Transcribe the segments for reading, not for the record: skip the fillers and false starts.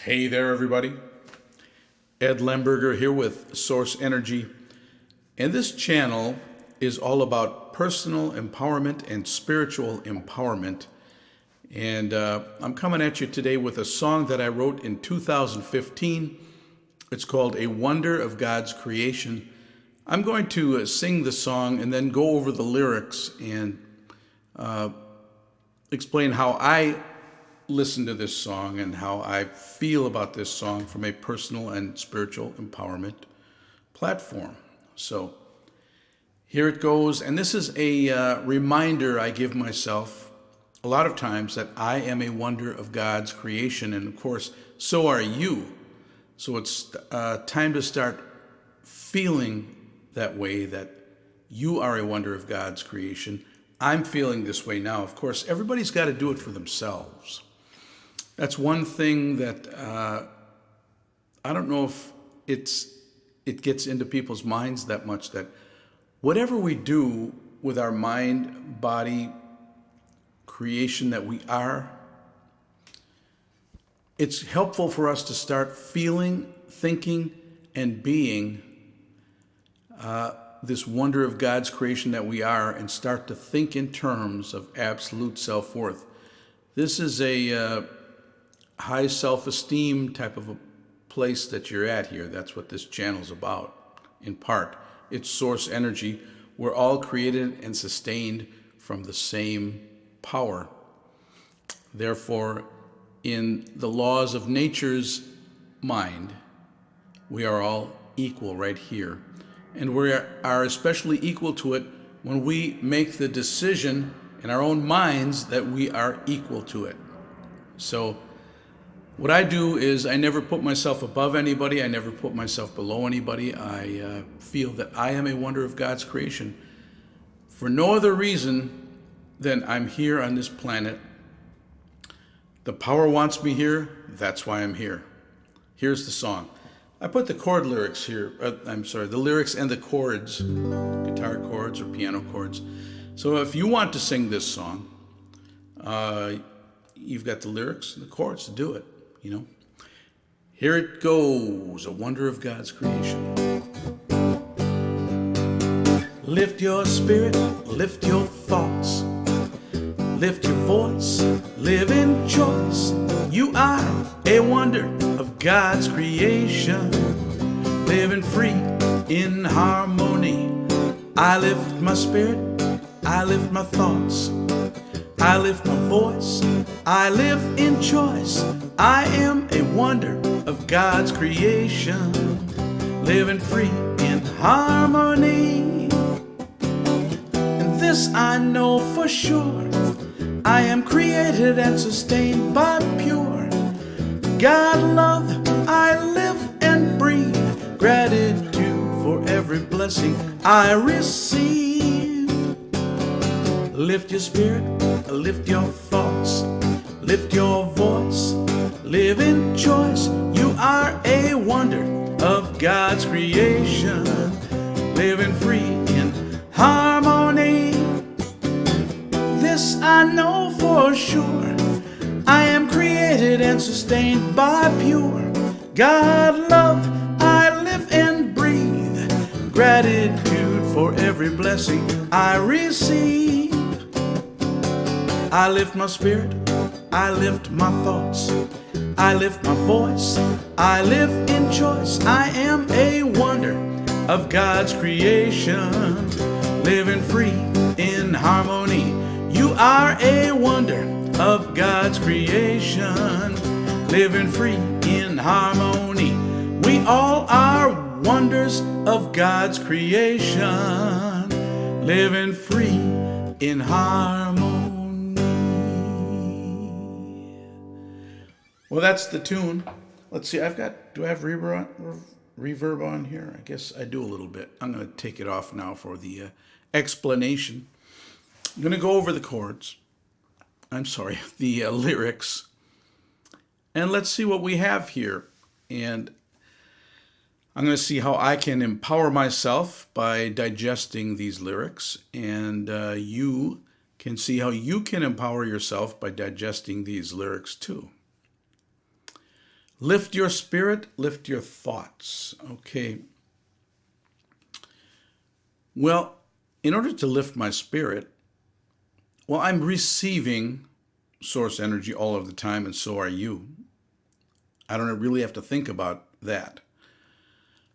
Hey there, everybody. Ed Lemberger here with Source Energy. And this channel is all about personal empowerment and spiritual empowerment. And I'm coming at you today with a song that I wrote in 2015. It's called A Wonder of God's Creation. I'm going to sing the song and then go over the lyrics and explain how I listen to this song and how I feel about this song from a personal and spiritual empowerment platform. So here it goes, and this is a reminder I give myself a lot of times that I am a wonder of God's creation, and of course, so are you. So it's time to start feeling that way, that you are a wonder of God's creation. I'm feeling this way now. Of course, everybody's got to do it for themselves. That's one thing that I don't know if it gets into people's minds that much, that whatever we do with our mind, body, creation that we are, it's helpful for us to start feeling, thinking, and being this wonder of God's creation that we are, and start to think in terms of absolute self-worth. This is a high self-esteem type of a place that you're at here. That's what this channel's about, in part. It's source energy. We're all created and sustained from the same power. Therefore, in the laws of nature's mind, we are all equal right here. And we are especially equal to it when we make the decision in our own minds that we are equal to it. So what I do is I never put myself above anybody. I never put myself below anybody. I feel that I am a wonder of God's creation for no other reason than I'm here on this planet. The power wants me here. That's why I'm here. Here's the song. I put the chord lyrics here. The lyrics and the chords, guitar chords or piano chords. So if you want to sing this song, you've got the lyrics and the chords to do it. You know, here it goes, a wonder of God's creation. Lift your spirit, lift your thoughts, lift your voice, live in choice. You are a wonder of God's creation, living free in harmony. I lift my spirit, I lift my thoughts, I lift my voice, I live in choice. I am a wonder of God's creation, living free in harmony. And this I know for sure, I am created and sustained by pure God love. I live and breathe gratitude for every blessing I receive. Lift your spirit, lift your thoughts, lift your voice, live in choice. You are a wonder of God's creation, living free in harmony. This I know for sure, I am created and sustained by pure God love. I live and breathe gratitude for every blessing I receive. I lift my spirit, I lift my thoughts, I lift my voice, I live in choice. I am a wonder of God's creation, living free in harmony. You are a wonder of God's creation, living free in harmony. We all are wonders of God's creation, living free in harmony. Well, that's the tune. Let's see, do I have reverb on here? I guess I do a little bit. I'm going to take it off now for the explanation. I'm going to go over the chords. The lyrics. And let's see what we have here. And I'm going to see how I can empower myself by digesting these lyrics. And you can see how you can empower yourself by digesting these lyrics too. Lift your spirit, lift your thoughts. Okay. Well, in order to lift my spirit, well, I'm receiving source energy all of the time, and so are you. I don't really have to think about that.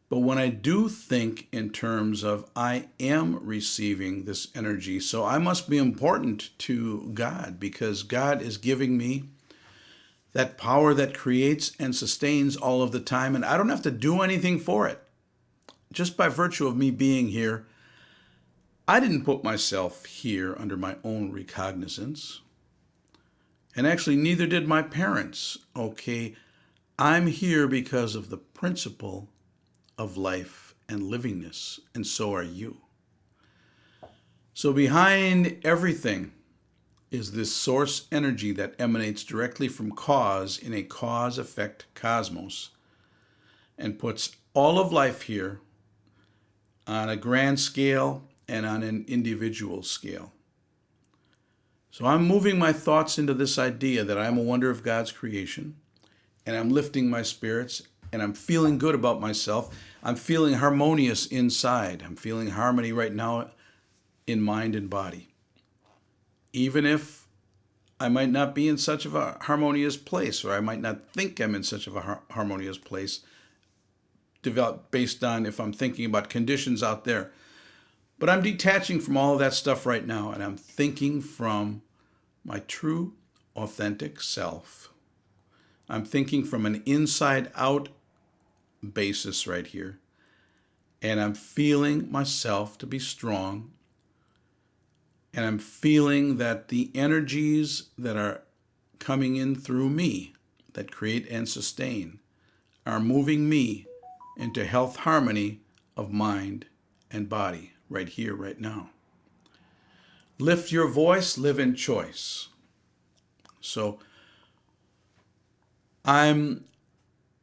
But when I do think in terms of I am receiving this energy, so I must be important to God because God is giving me that power that creates and sustains all of the time, and I don't have to do anything for it. Just by virtue of me being here, I didn't put myself here under my own recognizance. And actually, neither did my parents. Okay, I'm here because of the principle of life and livingness, and so are you. So behind everything is this source energy that emanates directly from cause in a cause-effect cosmos and puts all of life here on a grand scale and on an individual scale. So I'm moving my thoughts into this idea that I'm a wonder of God's creation, and I'm lifting my spirits, and I'm feeling good about myself. I'm feeling harmonious inside. I'm feeling harmony right now in mind and body. Even if I might not be in such of a harmonious place, or I might not think I'm in such of a harmonious place, developed based on if I'm thinking about conditions out there. But I'm detaching from all of that stuff right now, and I'm thinking from my true, authentic self. I'm thinking from an inside-out basis right here, and I'm feeling myself to be strong, and I'm feeling that the energies that are coming in through me, that create and sustain, are moving me into health harmony of mind and body right here, right now. Lift your voice, live in choice. So I'm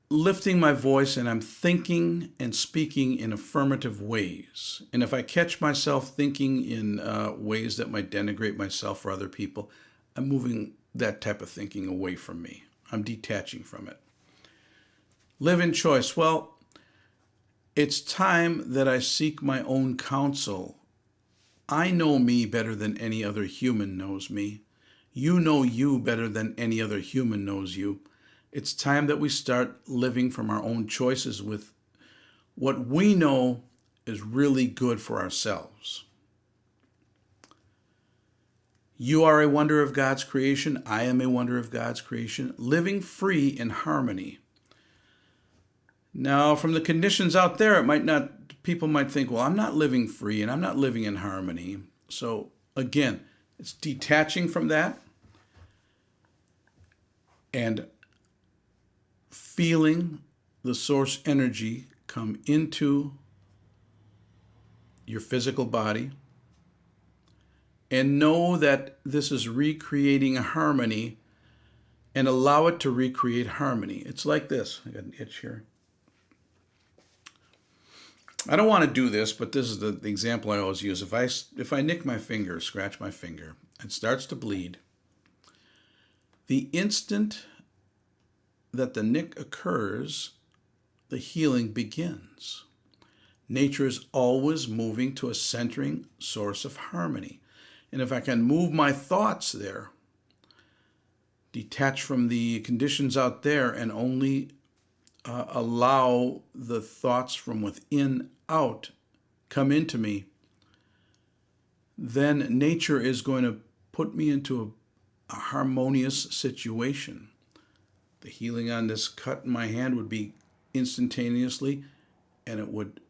lifting my voice and I'm thinking and speaking in affirmative ways. And if I catch myself thinking in ways that might denigrate myself or other people, I'm moving that type of thinking away from me. I'm detaching from it. Live in choice. Well, it's time that I seek my own counsel. I know me better than any other human knows me. You know you better than any other human knows you. It's time that we start living from our own choices with what we know is really good for ourselves. You are a wonder of God's creation. I am a wonder of God's creation, living free in harmony. Now, from the conditions out there, people might think, well, I'm not living free and I'm not living in harmony. So again, it's detaching from that and feeling the source energy come into your physical body and know that this is recreating harmony and allow it to recreate harmony. It's like this. I got an itch here. I don't want to do this, but this is the example I always use. If I nick my finger, scratch my finger, it starts to bleed. The instant that the nick occurs, the healing begins. Nature is always moving to a centering source of harmony. And if I can move my thoughts there, detach from the conditions out there and only allow the thoughts from within out come into me, then nature is going to put me into a harmonious situation. The healing on this cut in my hand would be instantaneously, and it would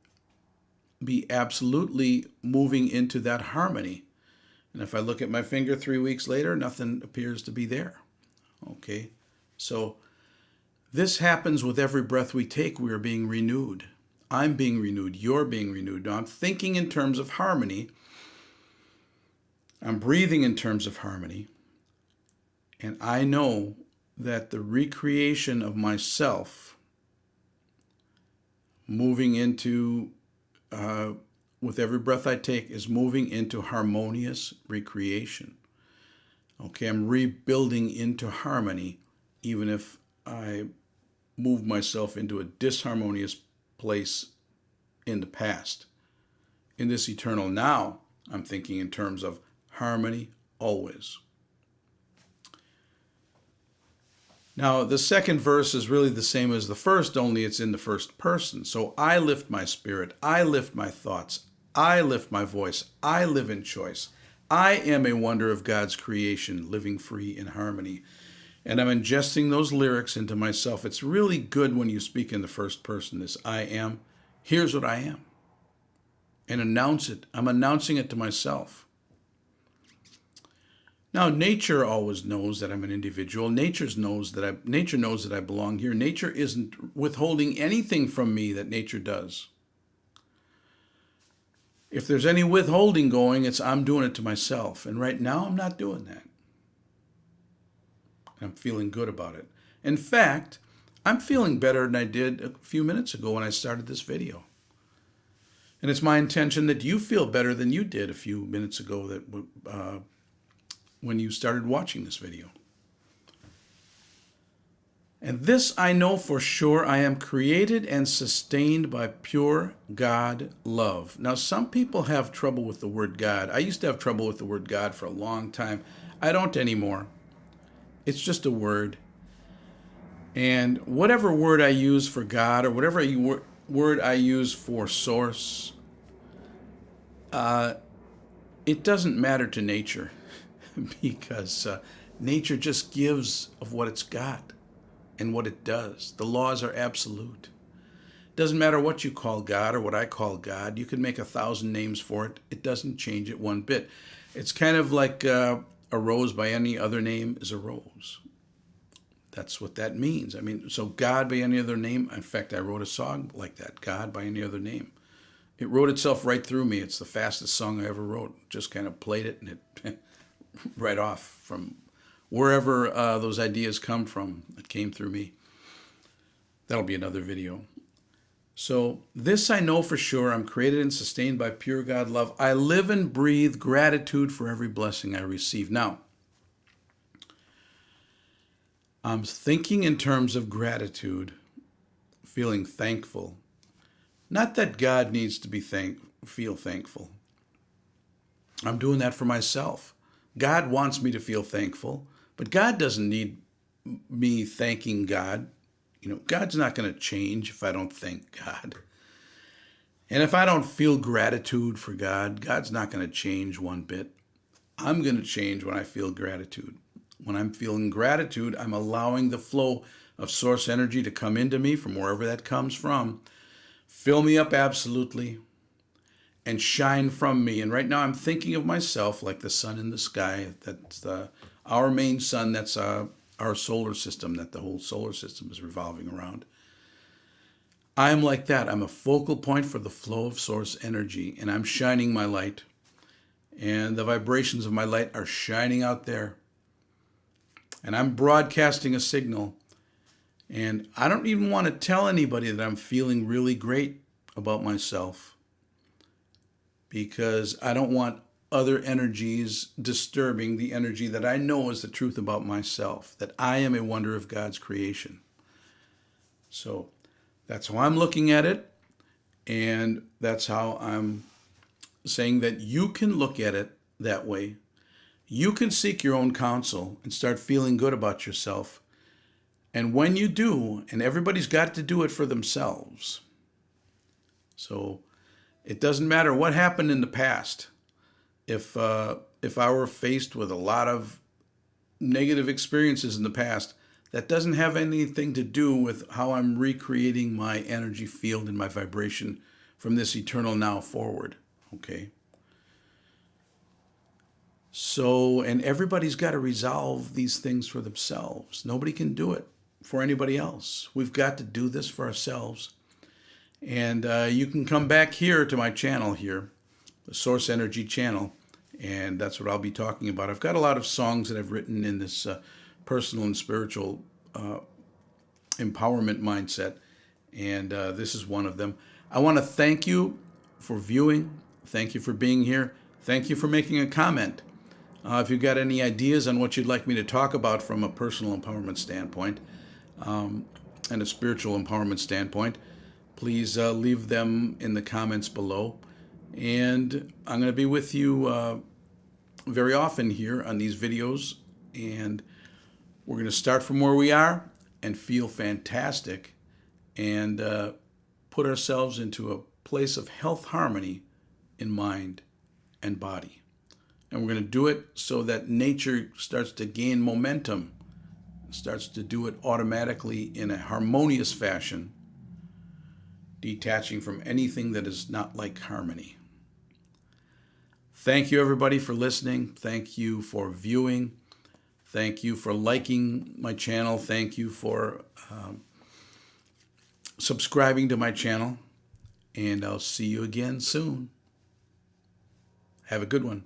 be absolutely moving into that harmony. And if I look at my finger 3 weeks later, nothing appears to be there. Okay, so this happens with every breath we take. We are being renewed. I'm being renewed. You're being renewed. Now I'm thinking in terms of harmony. I'm breathing in terms of harmony. And I know that the recreation of myself moving into, with every breath I take, is moving into harmonious recreation. Okay, I'm rebuilding into harmony, even if I moved myself into a disharmonious place in the past. In this eternal now, I'm thinking in terms of harmony always. Now, the second verse is really the same as the first, only it's in the first person. So I lift my spirit, I lift my thoughts, I lift my voice, I live in choice. I am a wonder of God's creation, living free in harmony. And I'm ingesting those lyrics into myself. It's really good when you speak in the first person, this I am. Here's what I am. And announce it. I'm announcing it to myself. Now, nature always knows that I'm an individual. Nature knows that I belong here. Nature isn't withholding anything from me that nature does. If there's any withholding going, it's I'm doing it to myself. And right now, I'm not doing that. I'm feeling good about it. In fact, I'm feeling better than I did a few minutes ago when I started this video. And it's my intention that you feel better than you did a few minutes ago that when you started watching this video. And this I know for sure, I am created and sustained by pure God love. Now, some people have trouble with the word God. I used to have trouble with the word God for a long time. I don't anymore. It's just a word. And whatever word I use for God or whatever word I use for source, it doesn't matter to nature because nature just gives of what it's got and what it does. The laws are absolute. It doesn't matter what you call God or what I call God. You can make 1,000 names for it. It doesn't change it one bit. It's kind of like a rose by any other name is a rose. That's what that means. I mean, so God by any other name. In fact, I wrote a song like that, God by any other name. It wrote itself right through me. It's the fastest song I ever wrote. Just kind of played it and it right off from wherever those ideas come from. It came through me. That'll be another video. So this I know for sure. I'm created and sustained by pure God love. I live and breathe gratitude for every blessing I receive. Now, I'm thinking in terms of gratitude, feeling thankful. Not that God needs to feel thankful. I'm doing that for myself. God wants me to feel thankful, but God doesn't need me thanking God. You know, God's not going to change if I don't thank God. And if I don't feel gratitude for God, God's not going to change one bit. I'm going to change when I feel gratitude. When I'm feeling gratitude, I'm allowing the flow of source energy to come into me from wherever that comes from, fill me up absolutely, and shine from me. And right now I'm thinking of myself like the sun in the sky. That's our main sun. That's our solar system that the whole solar system is revolving around. I'm like that. I'm a focal point for the flow of source energy, and I'm shining my light. And the vibrations of my light are shining out there. And I'm broadcasting a signal. And I don't even want to tell anybody that I'm feeling really great about myself, because I don't want other energies disturbing the energy that I know is the truth about myself, that I am a wonder of God's creation. So that's how I'm looking at it, and that's how I'm saying that you can look at it that way. You can seek your own counsel and start feeling good about yourself. And when you do, and everybody's got to do it for themselves. So it doesn't matter what happened in the past. If I were faced with a lot of negative experiences in the past, that doesn't have anything to do with how I'm recreating my energy field and my vibration from this eternal now forward. Okay? So, and everybody's got to resolve these things for themselves. Nobody can do it for anybody else. We've got to do this for ourselves. And you can come back here to my channel here, the Source Energy channel, and that's what I'll be talking about. I've got a lot of songs that I've written in this personal and spiritual empowerment mindset, and this is one of them. I want to thank you for viewing. Thank you for being here. Thank you for making a comment. If you've got any ideas on what you'd like me to talk about from a personal empowerment standpoint, and a spiritual empowerment standpoint, please leave them in the comments below. And I'm going to be with you very often here on these videos. And we're going to start from where we are and feel fantastic and put ourselves into a place of health harmony in mind and body. And we're going to do it so that nature starts to gain momentum, starts to do it automatically in a harmonious fashion, detaching from anything that is not like harmony. Thank you, everybody, for listening. Thank you for viewing. Thank you for liking my channel. Thank you for subscribing to my channel. And I'll see you again soon. Have a good one.